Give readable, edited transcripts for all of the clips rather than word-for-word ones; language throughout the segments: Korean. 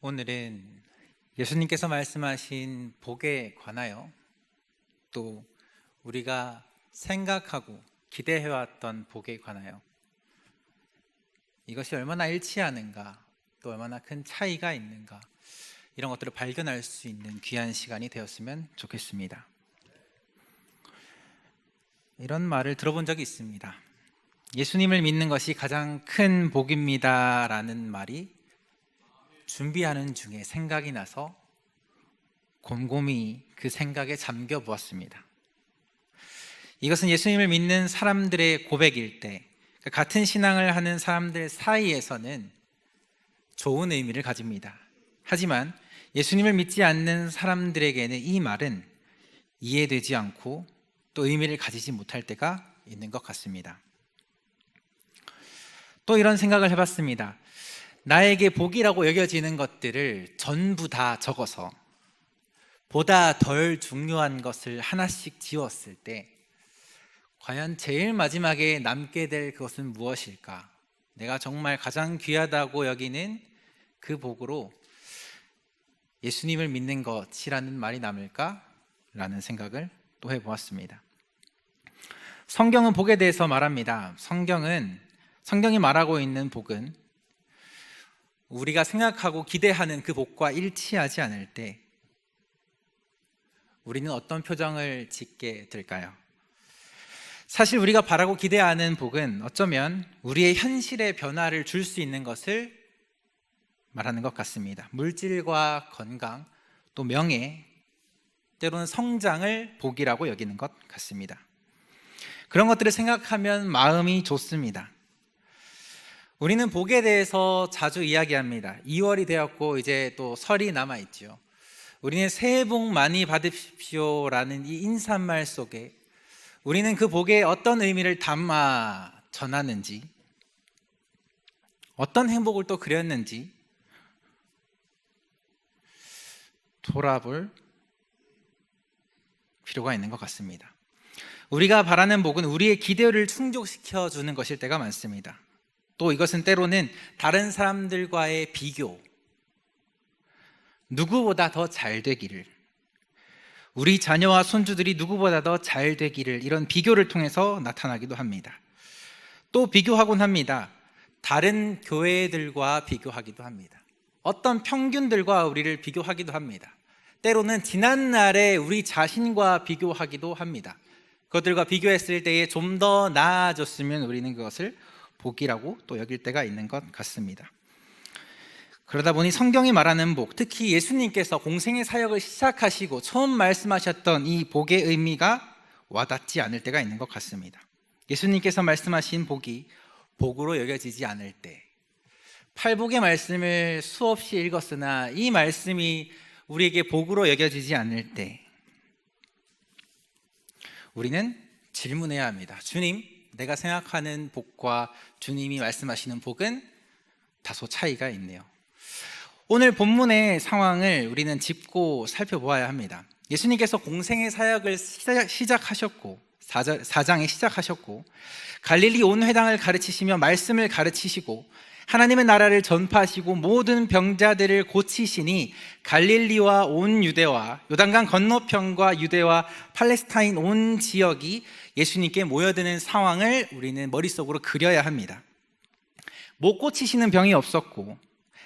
오늘은 예수님께서 말씀하신 복에 관하여 또 우리가 생각하고 기대해왔던 복에 관하여 이것이 얼마나 일치하는가, 또 얼마나 큰 차이가 있는가, 이런 것들을 발견할 수 있는 귀한 시간이 되었으면 좋겠습니다. 이런 말을 들어본 적이 있습니다. 예수님을 믿는 것이 가장 큰 복입니다 라는 말이 준비하는 중에 생각이 나서 곰곰이 그 생각에 잠겨 보았습니다. 이것은 예수님을 믿는 사람들의 고백일 때, 같은 신앙을 하는 사람들 사이에서는 좋은 의미를 가집니다. 하지만 예수님을 믿지 않는 사람들에게는 이 말은 이해되지 않고 또 의미를 가지지 못할 때가 있는 것 같습니다. 또 이런 생각을 해봤습니다. 나에게 복이라고 여겨지는 것들을 전부 다 적어서 보다 덜 중요한 것을 하나씩 지웠을 때 과연 제일 마지막에 남게 될 그것은 무엇일까? 내가 정말 가장 귀하다고 여기는 그 복으로 예수님을 믿는 것이라는 말이 남을까? 라는 생각을 또 해보았습니다. 성경은 복에 대해서 말합니다. 성경이 말하고 있는 복은 우리가 생각하고 기대하는 그 복과 일치하지 않을 때 우리는 어떤 표정을 짓게 될까요? 사실 우리가 바라고 기대하는 복은 어쩌면 우리의 현실의 변화를 줄 수 있는 것을 말하는 것 같습니다. 물질과 건강, 또 명예, 때로는 성장을 복이라고 여기는 것 같습니다. 그런 것들을 생각하면 마음이 좋습니다. 우리는 복에 대해서 자주 이야기합니다. 2월이 되었고 이제 또 설이 남아있죠. 우리는 새해 복 많이 받으십시오 라는 이 인사말 속에 우리는 그 복에 어떤 의미를 담아 전하는지, 어떤 행복을 또 그렸는지 돌아볼 필요가 있는 것 같습니다. 우리가 바라는 복은 우리의 기대를 충족시켜 주는 것일 때가 많습니다. 또 이것은 때로는 다른 사람들과의 비교, 누구보다 더 잘 되기를, 우리 자녀와 손주들이 누구보다 더 잘 되기를, 이런 비교를 통해서 나타나기도 합니다. 또 비교하곤 합니다. 다른 교회들과 비교하기도 합니다. 어떤 평균들과 우리를 비교하기도 합니다. 때로는 지난날에 우리 자신과 비교하기도 합니다. 그것들과 비교했을 때에 좀 더 나아졌으면 우리는 그것을 복이라고 또 여길 때가 있는 것 같습니다. 그러다 보니 성경이 말하는 복, 특히 예수님께서 공생의 사역을 시작하시고 처음 말씀하셨던 이 복의 의미가 와닿지 않을 때가 있는 것 같습니다. 예수님께서 말씀하신 복이 복으로 여겨지지 않을 때, 팔복의 말씀을 수없이 읽었으나 이 말씀이 우리에게 복으로 여겨지지 않을 때 우리는 질문해야 합니다. 주님, 내가 생각하는 복과 주님이 말씀하시는 복은 다소 차이가 있네요. 오늘 본문의 상황을 우리는 짚고 살펴보아야 합니다. 예수님께서 공생의 사역을 시작하셨고 4장에 시작하셨고 갈릴리 온 회당을 가르치시며 말씀을 가르치시고 하나님의 나라를 전파하시고 모든 병자들을 고치시니 갈릴리와 온 유대와 요단강 건너편과 유대와 팔레스타인 온 지역이 예수님께 모여드는 상황을 우리는 머릿속으로 그려야 합니다. 못 고치시는 병이 없었고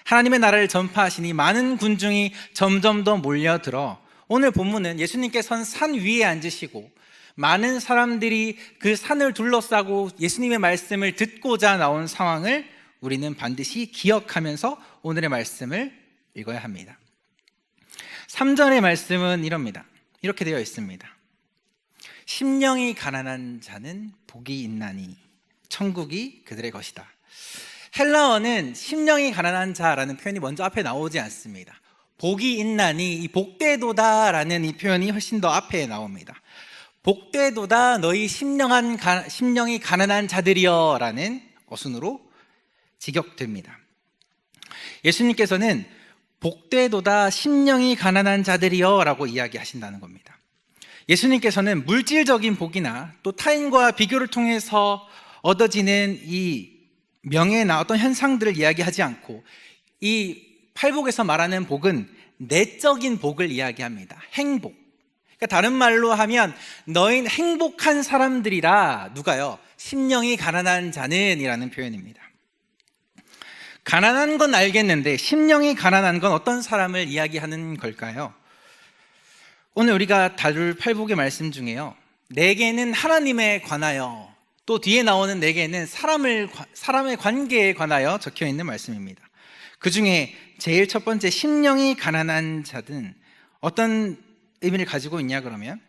하나님의 나라를 전파하시니 많은 군중이 점점 더 몰려들어 오늘 본문은 예수님께 선 산 위에 앉으시고 많은 사람들이 그 산을 둘러싸고 예수님의 말씀을 듣고자 나온 상황을 우리는 반드시 기억하면서 오늘의 말씀을 읽어야 합니다. 3절의 말씀은 이럽니다. 이렇게 되어 있습니다. 심령이 가난한 자는 복이 있나니 천국이 그들의 것이다. 헬라어는 심령이 가난한 자라는 표현이 먼저 앞에 나오지 않습니다. 복이 있나니, 이 복되도다라는 이 표현이 훨씬 더 앞에 나옵니다. 복되도다 너희 심령이 가난한 자들이여 라는 어순으로 직역됩니다. 예수님께서는 복되도다 심령이 가난한 자들이여 라고 이야기하신다는 겁니다. 예수님께서는 물질적인 복이나 또 타인과 비교를 통해서 얻어지는 이 명예나 어떤 현상들을 이야기하지 않고 이 팔복에서 말하는 복은 내적인 복을 이야기합니다. 행복. 그러니까 다른 말로 하면 너희는 행복한 사람들이라. 누가요? 심령이 가난한 자는 이라는 표현입니다. 가난한 건 알겠는데 심령이 가난한 건 어떤 사람을 이야기하는 걸까요? 오늘 우리가 다룰 팔복의 말씀 중에요, 네 개는 하나님에 관하여, 또 뒤에 나오는 네 개는 사람의 관계에 관하여 적혀 있는 말씀입니다. 그 중에 제일 첫 번째 심령이 가난한 자든 어떤 의미를 가지고 있냐 그러면,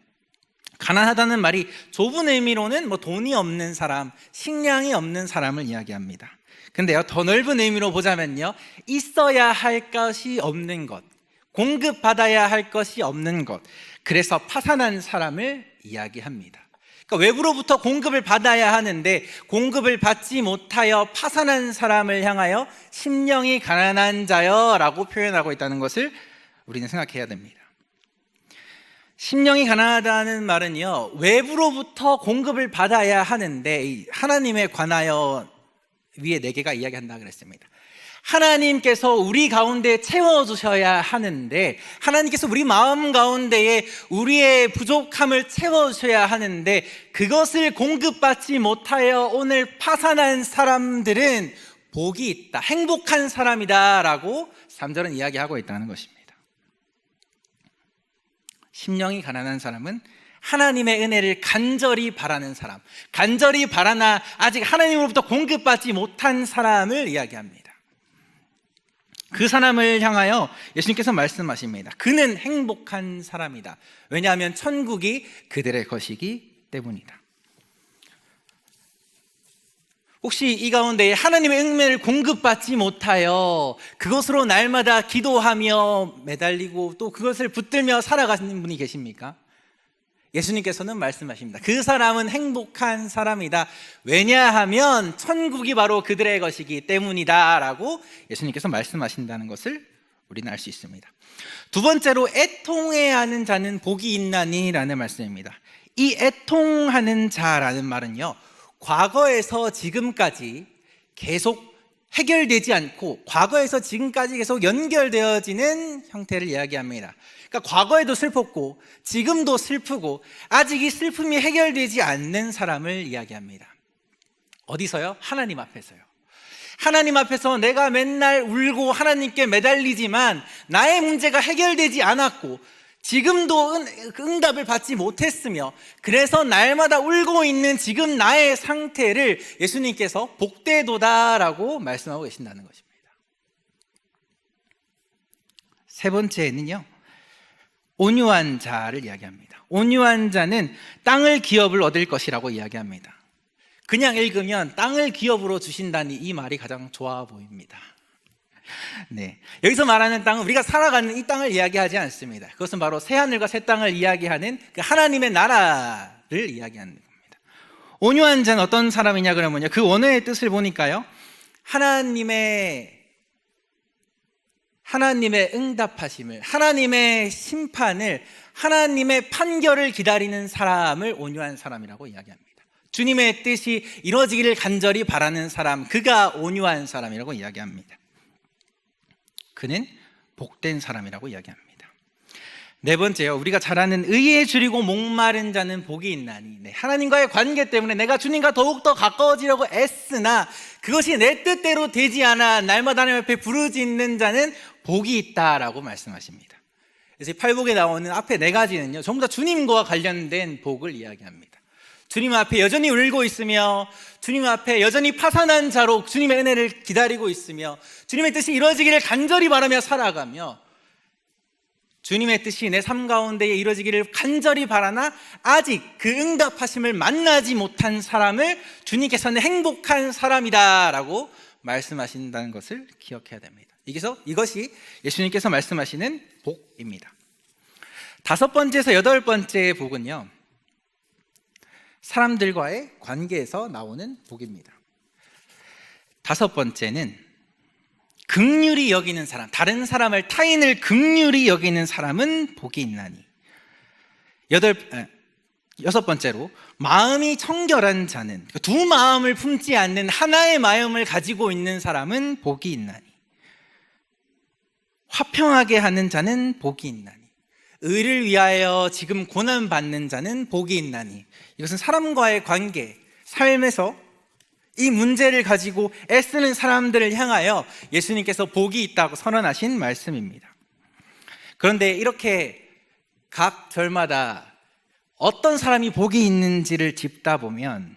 가난하다는 말이 좁은 의미로는 돈이 없는 사람, 식량이 없는 사람을 이야기합니다. 근데요, 더 넓은 의미로 보자면요, 있어야 할 것이 없는 것, 공급받아야 할 것이 없는 것, 그래서 파산한 사람을 이야기합니다. 그러니까 외부로부터 공급을 받아야 하는데 공급을 받지 못하여 파산한 사람을 향하여 심령이 가난한 자여 라고 표현하고 있다는 것을 우리는 생각해야 됩니다. 심령이 가난하다는 말은요, 외부로부터 공급을 받아야 하는데 하나님에 관하여 위에 네 개가 이야기한다 그랬습니다. 하나님께서 우리 가운데 채워주셔야 하는데, 하나님께서 우리 마음 가운데에 우리의 부족함을 채워주셔야 하는데 그것을 공급받지 못하여 오늘 파산한 사람들은 복이 있다, 행복한 사람이다 라고 3절은 이야기하고 있다는 것입니다. 심령이 가난한 사람은 하나님의 은혜를 간절히 바라는 사람, 간절히 바라나 아직 하나님으로부터 공급받지 못한 사람을 이야기합니다. 그 사람을 향하여 예수님께서 말씀하십니다. 그는 행복한 사람이다. 왜냐하면 천국이 그들의 것이기 때문이다. 혹시 이 가운데 하나님의 은혜를 공급받지 못하여 그것으로 날마다 기도하며 매달리고 또 그것을 붙들며 살아가시는 분이 계십니까? 예수님께서는 말씀하십니다. 그 사람은 행복한 사람이다. 왜냐하면 천국이 바로 그들의 것이기 때문이다 라고 예수님께서 말씀하신다는 것을 우리는 알 수 있습니다. 두 번째로, 애통해야 하는 자는 복이 있나니 라는 말씀입니다. 이 애통하는 자라는 말은요, 과거에서 지금까지 계속 해결되지 않고 과거에서 지금까지 계속 연결되어지는 형태를 이야기합니다. 그러니까 과거에도 슬펐고 지금도 슬프고 아직 이 슬픔이 해결되지 않는 사람을 이야기합니다. 어디서요? 하나님 앞에서요. 하나님 앞에서 내가 맨날 울고 하나님께 매달리지만 나의 문제가 해결되지 않았고 지금도 응답을 받지 못했으며 그래서 날마다 울고 있는 지금 나의 상태를 예수님께서 복되도다라고 말씀하고 계신다는 것입니다. 세 번째는요, 온유한 자를 이야기합니다. 온유한 자는 땅을 기업을 얻을 것이라고 이야기합니다. 그냥 읽으면 땅을 기업으로 주신다니 이 말이 가장 좋아 보입니다. 네, 여기서 말하는 땅은 우리가 살아가는 이 땅을 이야기하지 않습니다. 그것은 바로 새하늘과 새 땅을 이야기하는 그 하나님의 나라를 이야기하는 겁니다. 온유한 자는 어떤 사람이냐 그러면요, 그 원어의 뜻을 보니까요, 하나님의 응답하심을, 하나님의 심판을, 하나님의 판결을 기다리는 사람을 온유한 사람이라고 이야기합니다. 주님의 뜻이 이루어지기를 간절히 바라는 사람, 그가 온유한 사람이라고 이야기합니다. 그는 복된 사람이라고 이야기합니다. 네 번째요, 우리가 잘 아는 의에 줄이고 목마른 자는 복이 있나니. 네, 하나님과의 관계 때문에 내가 주님과 더욱더 가까워지려고 애쓰나 그것이 내 뜻대로 되지 않아 날마다 하나님 앞에 부르짖는 자는 복이 있다라고 말씀하십니다. 그래서 팔복에 나오는 앞에 네 가지는요, 전부 다 주님과 관련된 복을 이야기합니다. 주님 앞에 여전히 울고 있으며, 주님 앞에 여전히 파산한 자로 주님의 은혜를 기다리고 있으며, 주님의 뜻이 이루어지기를 간절히 바라며 살아가며, 주님의 뜻이 내 삶 가운데 이루어지기를 간절히 바라나 아직 그 응답하심을 만나지 못한 사람을 주님께서는 행복한 사람이다 라고 말씀하신다는 것을 기억해야 됩니다. 이것이 예수님께서 말씀하시는 복입니다. 다섯 번째에서 여덟 번째의 복은요, 사람들과의 관계에서 나오는 복입니다. 다섯 번째는 긍휼히 여기는 사람, 다른 사람을, 타인을 긍휼히 여기는 사람은 복이 있나니. 여섯 번째로, 마음이 청결한 자는, 두 마음을 품지 않는 하나의 마음을 가지고 있는 사람은 복이 있나니. 화평하게 하는 자는 복이 있나니, 의를 위하여 지금 고난받는 자는 복이 있나니. 이것은 사람과의 관계, 삶에서 이 문제를 가지고 애쓰는 사람들을 향하여 예수님께서 복이 있다고 선언하신 말씀입니다. 그런데 이렇게 각 절마다 어떤 사람이 복이 있는지를 짚다 보면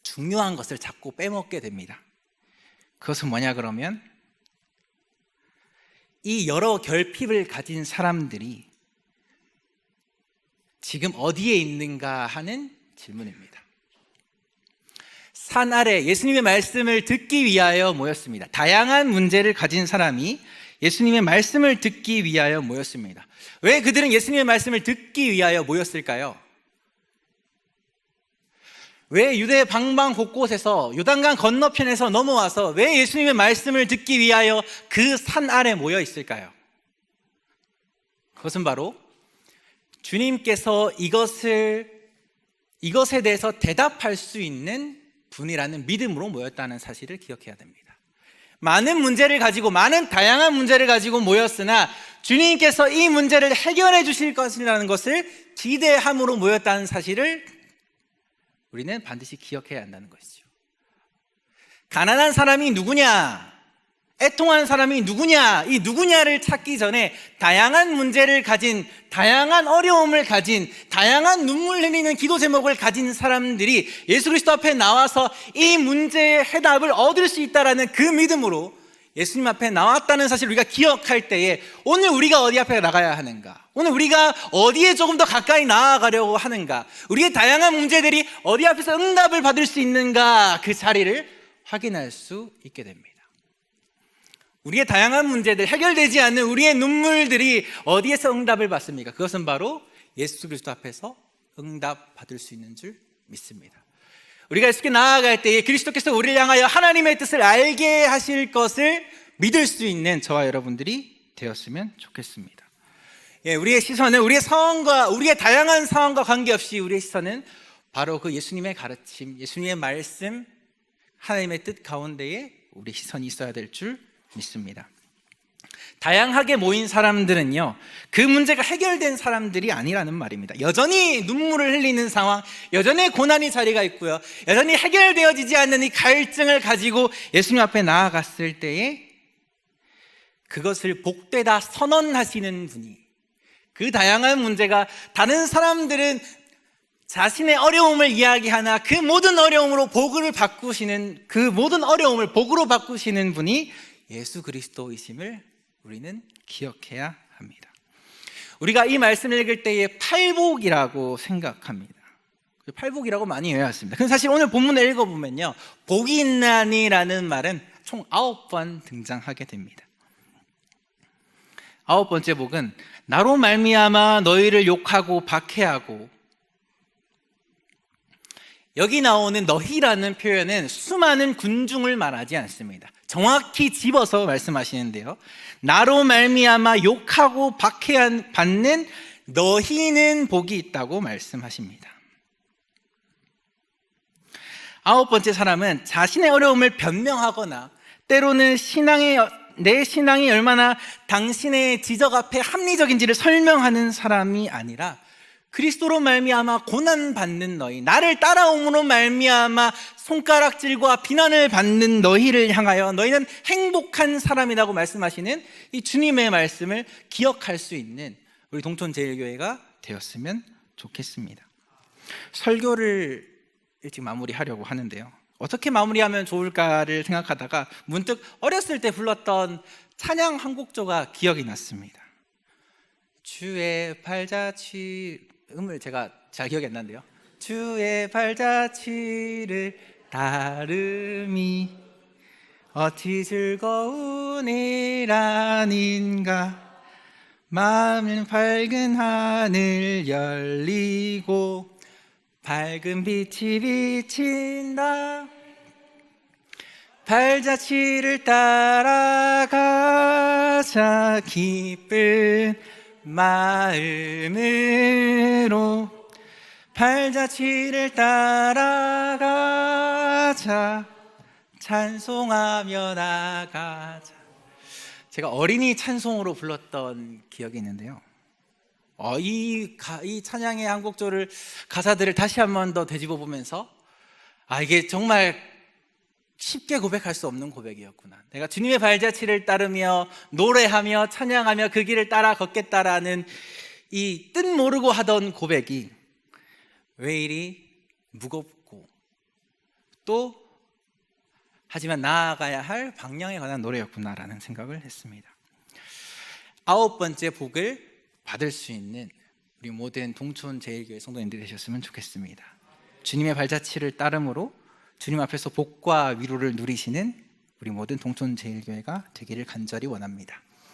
중요한 것을 자꾸 빼먹게 됩니다. 그것은 뭐냐 그러면, 이 여러 결핍을 가진 사람들이 지금 어디에 있는가 하는 질문입니다. 산 아래 예수님의 말씀을 듣기 위하여 모였습니다. 다양한 문제를 가진 사람이 예수님의 말씀을 듣기 위하여 모였습니다. 왜 그들은 예수님의 말씀을 듣기 위하여 모였을까요? 왜 유대 방방 곳곳에서 요단강 건너편에서 넘어와서 왜 예수님의 말씀을 듣기 위하여 그 산 아래 모여 있을까요? 그것은 바로 주님께서 이것에 대해서 대답할 수 있는 분이라는 믿음으로 모였다는 사실을 기억해야 됩니다. 많은 문제를 가지고, 많은 다양한 문제를 가지고 모였으나 주님께서 이 문제를 해결해 주실 것이라는 것을 기대함으로 모였다는 사실을 우리는 반드시 기억해야 한다는 것이죠. 가난한 사람이 누구냐, 애통한 사람이 누구냐, 이 누구냐를 찾기 전에 다양한 문제를 가진, 다양한 어려움을 가진, 다양한 눈물 흘리는 기도 제목을 가진 사람들이 예수 그리스도 앞에 나와서 이 문제의 해답을 얻을 수 있다는 그 믿음으로 예수님 앞에 나왔다는 사실을 우리가 기억할 때에 오늘 우리가 어디 앞에 나가야 하는가, 오늘 우리가 어디에 조금 더 가까이 나아가려고 하는가, 우리의 다양한 문제들이 어디 앞에서 응답을 받을 수 있는가, 그 자리를 확인할 수 있게 됩니다. 우리의 다양한 문제들, 해결되지 않는 우리의 눈물들이 어디에서 응답을 받습니까? 그것은 바로 예수 그리스도 앞에서 응답 받을 수 있는 줄 믿습니다. 우리가 예수께 나아갈 때에 그리스도께서 우리를 향하여 하나님의 뜻을 알게 하실 것을 믿을 수 있는 저와 여러분들이 되었으면 좋겠습니다. 우리의 시선은 우리의 상황과, 우리의 다양한 상황과 관계없이 우리의 시선은 바로 그 예수님의 가르침, 예수님의 말씀, 하나님의 뜻 가운데에 우리 시선이 있어야 될 줄 믿습니다. 다양하게 모인 사람들은요, 그 문제가 해결된 사람들이 아니라는 말입니다. 여전히 눈물을 흘리는 상황, 여전히 고난의 자리가 있고요, 여전히 해결되어지지 않는 이 갈증을 가지고 예수님 앞에 나아갔을 때에 그것을 복되다 선언하시는 분이, 그 다양한 문제가 다른 사람들은 자신의 어려움을 이야기하나 그 모든 어려움으로 복을 바꾸시는, 그 모든 어려움을 복으로 바꾸시는 분이 예수 그리스도이심을 우리는 기억해야 합니다. 우리가 이 말씀을 읽을 때에 팔복이라고 생각합니다. 팔복이라고 많이 외웠습니다. 근데 사실 오늘 본문을 읽어보면요, 복이 있나니라는 말은 총 9번 등장하게 됩니다. 9번째 복은 나로 말미암아 너희를 욕하고 박해하고, 여기 나오는 너희라는 표현은 수많은 군중을 말하지 않습니다. 정확히 집어서 말씀하시는데요, 나로 말미암아 욕하고 박해받는 너희는 복이 있다고 말씀하십니다. 9번째 사람은 자신의 어려움을 변명하거나, 때로는 내 신앙이 얼마나 당신의 지적 앞에 합리적인지를 설명하는 사람이 아니라 그리스도로 말미암아 고난받는 너희, 나를 따라옴으로 말미암아 손가락질과 비난을 받는 너희를 향하여 너희는 행복한 사람이라고 말씀하시는 이 주님의 말씀을 기억할 수 있는 우리 동촌제일교회가 되었으면 좋겠습니다. 설교를 일찍 마무리하려고 하는데요, 어떻게 마무리하면 좋을까를 생각하다가 문득 어렸을 때 불렀던 찬양 한 곡조가 기억이 났습니다. 주의 발자취를 제가 잘 기억이 안 나는데요, 주의 발자취를 따름이 어찌 즐거운 일 아닌가, 마음은 밝은 하늘 열리고 밝은 빛이 비친다, 발자취를 따라가자 기쁜 마음으로, 발자취를 따라가자 찬송하며 나가자. 제가 어린이 찬송으로 불렀던 기억이 있는데요. 이 찬양의 한 곡조를 가사들을 다시 한 번 더 되짚어 보면서 이게 정말 쉽게 고백할 수 없는 고백이었구나. 내가 주님의 발자취를 따르며 노래하며 찬양하며 그 길을 따라 걷겠다라는 이 뜻 모르고 하던 고백이 왜 이리 무겁고 또 하지만 나아가야 할 방향에 관한 노래였구나라는 생각을 했습니다. 9번째 복을 받을 수 있는 우리 모든 동촌 제일교회 성도님들이 되셨으면 좋겠습니다. 주님의 발자취를 따름으로 주님 앞에서 복과 위로를 누리시는 우리 모든 동촌 제일교회가 되기를 간절히 원합니다.